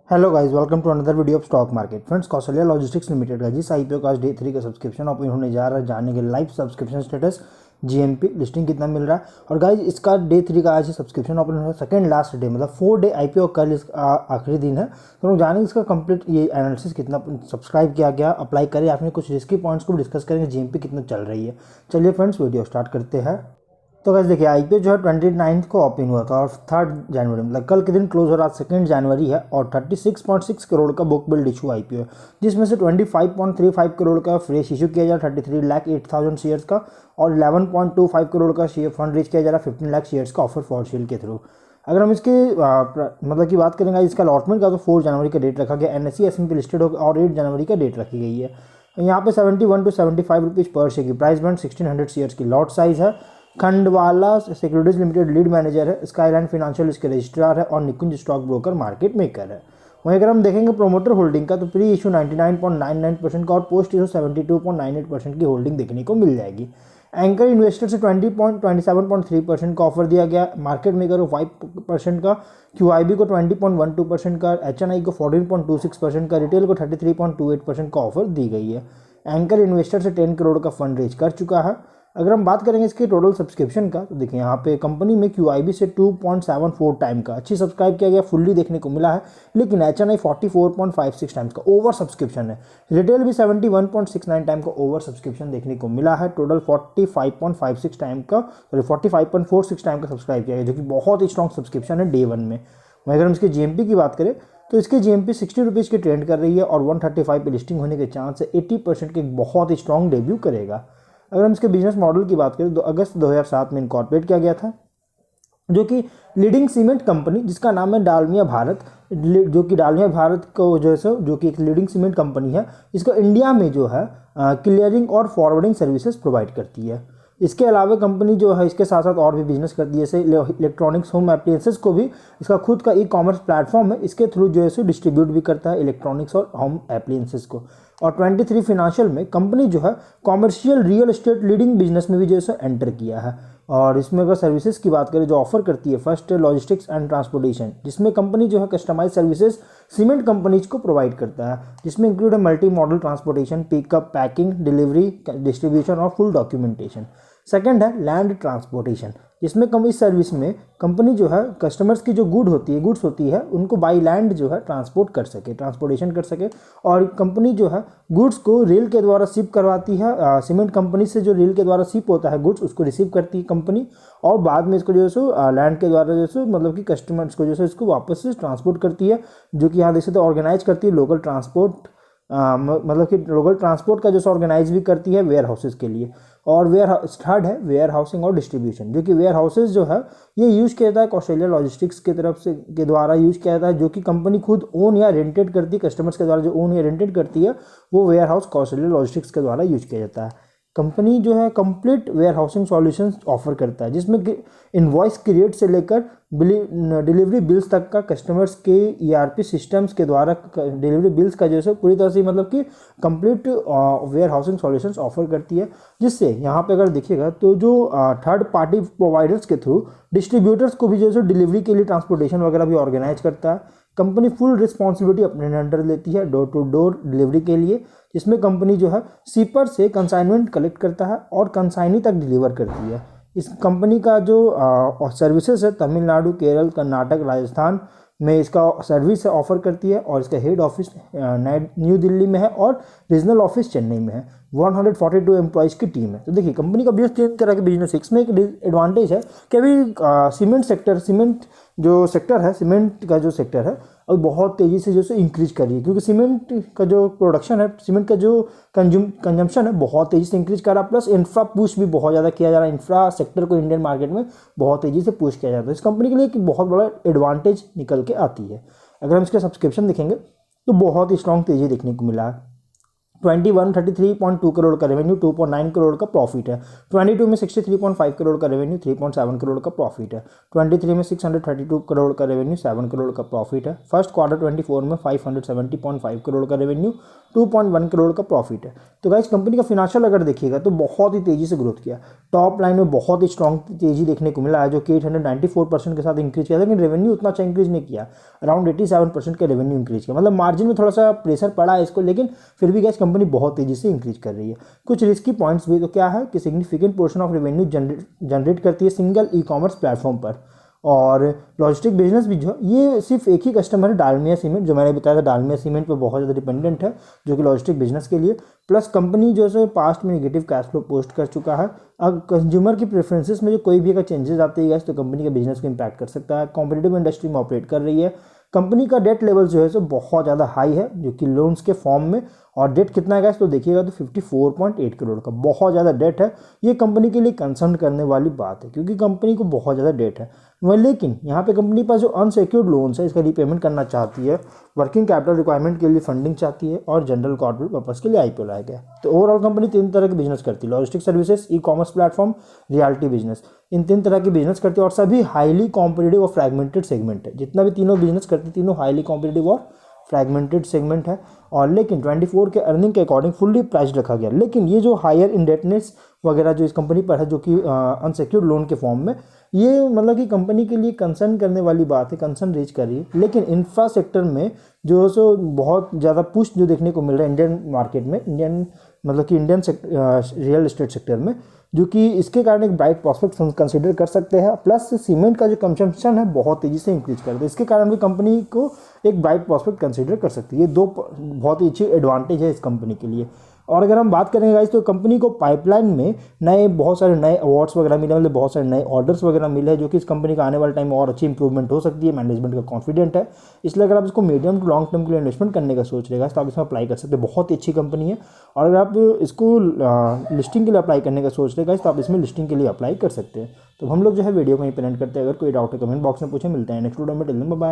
Hello guys, welcome to another video of stock market. Friends, Kaushalya logistics limited का जिस IPO का आज day 3 का सब्सक्रिप्शन ओपन होने जा रहा है, जानने के live subscription status, GMP listing कितना मिल रहा है। और गाइस, इसका डे 3 का आज सब्सक्रिप्शन ओपन हो रहा है, सेकंड लास्ट डे, मतलब 4 डे आईपीओ कल इस आखिरी दिन है। तो लोग जानेंगे इसका कंप्लीट ये एनालिसिस कितना सब्सक्राइब किया गया, अप्लाई करें या फिर कुछ रिस्की पॉइंट्स को डिस्कस करेंगे, जीएमपी कितना चल रही है। चलिए फ्रेंड्स, वीडियो स्टार्ट करते हैं। तो गाइस देखिए, आईपीओ जो है 29 को ओपन हुआ था और 3 जनवरी मतलब कल के दिन क्लोज हो रहा, 2 जनवरी है और 36.6 करोड़ का बुक बिल्ड इशू आईपीओ है, जिसमें से 25.35 करोड़ का फ्रेश इशू किया जा रहा है 33,08,000 शेयर्स का, और 11.25 करोड़ का शेयर फंड रीच किया जा रहा है 15 लाख शेयर्स का ऑफर फॉर सेल के थ्रू। अगर हम इसके मतलब की बात करेंगे इसका अलॉटमेंट का, तो 4 जनवरी का डेट रखा गया, एनएससी एसएनपी लिस्टेड होगा और 8 जनवरी का डेट रखी गई है। यहाँ पे 71 to 75 रुपीज़ पर शेयर की प्राइस बैंड, 1600 शेयर्स की लॉट साइज है। Khandwala securities limited lead manager है, स्काईलाइन फाइनेंशियल इसके रजिस्ट्रार है और निकुंज स्टॉक ब्रोकर मार्केट मेकर है। वहीं अगर हम देखेंगे प्रोमोटर होल्डिंग का, तो प्री इशू 99.99% का और पोस्ट इशू 72.98% की होल्डिंग देखने को मिल जाएगी। एंकर इन्वेस्टर से 27.3% का ऑफर दिया गया, मार्केट मेकर को 5% का, क्यूआईबी को 20.12% का, एचएनआई को 14.26% का, रिटेल को 33.28% का ऑफर दी गई है। एंकर इन्वेस्टर से 10 करोड़ का फंड रेज कर चुका है। अगर हम बात करेंगे इसके टोटल सब्सक्रिप्शन का, तो देखिए यहाँ पे कंपनी में क्यूआईबी से 2.74 टाइम का अच्छी सब्सक्राइब किया गया, फुल्ली देखने को मिला है। लेकिन एचएनआई 44.56 टाइम्स का ओवर सब्सक्रिप्शन है। रिटेल भी 71.69 टाइम का ओवर सब्सक्रिप्शन देखने को मिला है। टोटल 45.56 टाइम का, सॉरी 45.46 टाइम का सब्सक्राइब किया गया, जो कि बहुत ही स्ट्रॉन्ग सब्सक्रिप्शन है डे 1 में। वहीं अगर हम इसके जीएमपी की बात करें, तो इसकी जीएमपी 60 रुपीज़ की ट्रेंड कर रही है और 135 पे लिस्टिंग होने के चांस है, 80% के बहुत ही स्ट्रॉन्ग डेब्यू करेगा। अगर हम इसके बिजनेस मॉडल की बात करें, तो अगस्त 2007 में इनकॉर्पोरेट किया गया था, जो कि लीडिंग सीमेंट कंपनी जिसका नाम है डालमिया भारत, जो कि डालमिया भारत को जो है जो कि एक लीडिंग सीमेंट कंपनी है, इसको इंडिया में जो है क्लियरिंग और फॉरवर्डिंग सर्विसेज प्रोवाइड करती है। इसके अलावा कंपनी जो है इसके साथ साथ और भी बिजनेस करती है, जैसे इलेक्ट्रॉनिक्स होम एप्लियंसेस को भी इसका खुद का ई कॉमर्स प्लेटफॉर्म है, इसके थ्रू जो है सो डिस्ट्रीब्यूट भी करता है इलेक्ट्रॉनिक्स और होम एप्लियंसेस को। और 23 फिनेंशियल में कंपनी जो है commercial real estate leading business में भी जो है सो एंटर किया है। और इसमें अगर सर्विसेज की बात करें जो ऑफर करती है, फर्स्ट है लॉजिस्टिक्स एंड ट्रांसपोर्टेशन, जिसमें कंपनी जो है कस्टमाइज सर्विसेज सीमेंट कंपनीज को प्रोवाइड करता है, जिसमें इंक्लूड है multi modal transportation, pickup, packing, delivery, distribution और फुल डॉक्यूमेंटेशन। सेकंड है लैंड ट्रांसपोर्टेशन, जिसमें इस सर्विस में कंपनी जो है कस्टमर्स की जो गुड्स होती है उनको बाई लैंड जो है ट्रांसपोर्टेशन कर सके। और कंपनी जो है गुड्स को रेल के द्वारा शिप करवाती है, सीमेंट कंपनी से जो रेल के द्वारा शिप होता है गुड्स, उसको रिसीव करती है कंपनी, और बाद में इसको जो है सो लैंड के द्वारा जो है मतलब कि कस्टमर्स को जो है इसको वापस से ट्रांसपोर्ट करती है, जो कि यहाँ देख सकते ऑर्गेनाइज करती है लोकल ट्रांसपोर्ट, मतलब कि लोकल ट्रांसपोर्ट का जो ऑर्गेनाइज भी करती है वेयर हाउसेज के लिए। और थर्ड है वेयर हाउसिंग और डिस्ट्रीब्यूशन, जो कि वेयर हाउसेज जो है ये यूज़ किया जाता है कौशल्या लॉजिस्टिक्स की तरफ से के द्वारा यूज़ किया जाता है, जो कि कंपनी खुद ओन या रेंटेड करती है, कस्टमर्स के द्वारा जो ओन या रेंटेड करती है वो वेयर हाउस कौशल्या लॉजिस्टिक्स के द्वारा यूज किया जाता है। कंपनी जो है complete warehousing solutions offer करता है, जिसमें इनवॉइस क्रिएट से लेकर डिलीवरी बिल्स तक का कस्टमर्स के ईआरपी सिस्टम्स के द्वारा डिलीवरी बिल्स का जैसे पूरी तरह से मतलब कि complete warehousing solutions offer करती है। जिससे यहाँ पे अगर देखिएगा तो जो थर्ड पार्टी प्रोवाइडर्स के थ्रू डिस्ट्रीब्यूटर्स को भी जैसे डिलीवरी के लिए ट्रांसपोर्टेशन वगैरह भी ऑर्गेनाइज करता है। कंपनी फुल रिस्पॉन्सिबिलिटी अपने अंडर लेती है डोर टू डोर डिलीवरी के लिए, जिसमें कंपनी जो है सीपर से कंसाइनमेंट कलेक्ट करता है और कंसाइनी तक डिलीवर करती है। इस कंपनी का जो सर्विसेज है तमिलनाडु, केरल, कर्नाटक, राजस्थान में इसका सर्विस ऑफर करती है, और इसका हेड ऑफिस न्यू दिल्ली में है और रीजनल ऑफिस चेन्नई में है। 142 एम्प्लॉयज़ की टीम है। तो देखिए कंपनी का बिजनेस 3 तरह के बिजनेस है। इसमें एक एडवांटेज है कि अभी सीमेंट जो सेक्टर है, सीमेंट का जो सेक्टर है अब बहुत तेज़ी से जो है इंक्रीज कर रही है, क्योंकि सीमेंट का जो प्रोडक्शन है, सीमेंट का जो कंजम्पशन है बहुत तेज़ी से इंक्रीज कर रहा है। प्लस इंफ्रा पुश भी बहुत ज़्यादा किया जा रहा है, इंफ्रा सेक्टर को इंडियन मार्केट में बहुत तेज़ी से पुश किया जाता है। इस कंपनी के लिए एक बहुत बड़ा एडवांटेज निकल के आती है। अगर हम इसका सब्सक्रिप्शन देखेंगे तो बहुत ही स्ट्रॉन्ग तेज़ी देखने को मिला है। 33.2 करोड़ का रेवेन्यू, 2.9 करोड़ का प्रॉफिट है। 22 में 63.5 करोड़ का रेवेन्यू, 3.7 करोड़ का प्रॉफिट है। 23 में 632 करोड़ का रेवेन्यू, 7 करोड़ का प्रॉफिट है। फर्स्ट क्वार्टर 24 में 570.5 करोड़ का रेवेन्यू, 2.1 करोड़ का प्रॉफिट है। तो गाइस कंपनी का फिनेंशियल अगर देखिएगा तो बहुत ही तेजी से ग्रोथ किया। टॉप लाइन में बहुत ही स्ट्रॉन्ग तेजी देखने को मिला है, जो कि 894% के साथ इंक्रीज किया, लेकिन रेवेन्यू उतना अच्छा इंक्रीज नहीं किया। अराउंड 87% का रेवेन्यू इंक्रीज किया, मतलब मार्जिन में थोड़ा सा प्रेशर पड़ा है इसको, लेकिन फिर भी गाइस कंपनी बहुत तेजी से इंक्रीज कर रही है। कुछ रिस्की पॉइंट्स भी तो क्या है कि significant portion of revenue generate करती है सिंगल ई कॉमर्स प्लेटफॉर्म पर, और लॉजिस्टिक बिजनेस भी जो ये सिर्फ एक ही कस्टमर है, डालमिया सीमेंट, जो मैंने बताया था डालमिया सीमेंट पे बहुत ज़्यादा डिपेंडेंट है, जो कि लॉजिस्टिक बिजनेस के लिए। प्लस कंपनी जो है पास्ट में नेगेटिव कैश फ्लो पोस्ट कर चुका है। अब कंज्यूमर की प्रेफरेंसेस में जो कोई भी अगर चेंजेस आते हैं तो कंपनी के बिजनेस को इम्पैक्ट कर सकता है। कॉम्पिटिटिव इंडस्ट्री में ऑपरेट कर रही है। कंपनी का डेट लेवल जो है सो बहुत ज़्यादा हाई है, जो कि लोन्स के फॉर्म में, और डेट कितना है तो देखिएगा तो 54.8 करोड़ का बहुत ज़्यादा डेट है। ये कंपनी के लिए कंसर्न करने वाली बात है, क्योंकि कंपनी को बहुत ज़्यादा डेट है। लेकिन यहाँ पे कंपनी पास जो अनसिक्योर्ड लोन्स है इसका रीपेमेंट करना चाहती है, वर्किंग कैपिटल रिक्वायरमेंट के लिए फंडिंग चाहती है, और जनरल कॉर्पोरेट पर्पस के लिए आईपीओ लाया गया। तो ओवरऑल कंपनी 3 तरह के बिजनेस करती है, logistic services, e commerce platform, reality business. इन 3 तरह के बिजनेस करती है, और सभी हाईली कॉम्पिटिटिव और फ्रैगमेंटेड सेगमेंट है। जितना भी तीनों बिजनेस करती है तीनों हाईली कॉम्पिटिटिव और फ्रैगमेंटेड सेगमेंट है। और लेकिन 24 के अर्निंग के अकॉर्डिंग फुल्ली प्राइस रखा गया। लेकिन ये जो हायर इंडेटनेस वगैरह जो इस कंपनी पर है, जो कि अनसिक्योर्ड लोन के फॉर्म में, ये मतलब कि कंपनी के लिए कंसर्न करने वाली बात है, कंसर्न रेज कर रही है। लेकिन इंफ्रा सेक्टर में जो है सो बहुत ज़्यादा पुश जो देखने को मिल रहा है इंडियन मार्केट में, इंडियन रियल एस्टेट सेक्टर में, जो कि इसके कारण एक ब्राइट प्रॉस्पेक्ट कंसिडर कर सकते हैं। प्लस सीमेंट का जो कंजम्पशन है बहुत तेज़ी से इंक्रीज कर दे, इसके कारण भी कंपनी को एक ब्राइट प्रॉस्पेक्ट कंसिडर कर सकती है। ये 2 बहुत ही अच्छी एडवांटेज है इस कंपनी के लिए। और अगर हम बात करेंगे गाइस तो कंपनी को पाइपलाइन में बहुत सारे नए अवार्ड्स वगैरह मिले, मतलब बहुत सारे नए ऑर्डर्स वगैरह मिले हैं, जो कि इस कंपनी का आने वाले टाइम में और अच्छी इंप्रूवमेंट हो सकती है। मैनेजमेंट का कॉन्फिडेंट है, इसलिए अगर आप इसको मीडियम टू लॉन्ग टर्म के लिए इन्वेस्टमेंट करने का सोच रहे तो आप इसमें अप्लाई कर सकते हैं। बहुत ही अच्छी कंपनी है। और अगर आप इसको लिस्टिंग के लिए अप्लाई करने का सोच रहे तो आप इसमें लिस्टिंग के लिए अप्लाई कर सकते हैं। तो हम लोग जो है वीडियो को यहीं पे एंड करते हैं। अगर कोई डाउट है कमेंट बॉक्स में पूछे। मिलते हैं नेक्स्ट वीडियो में। Till then bye bye.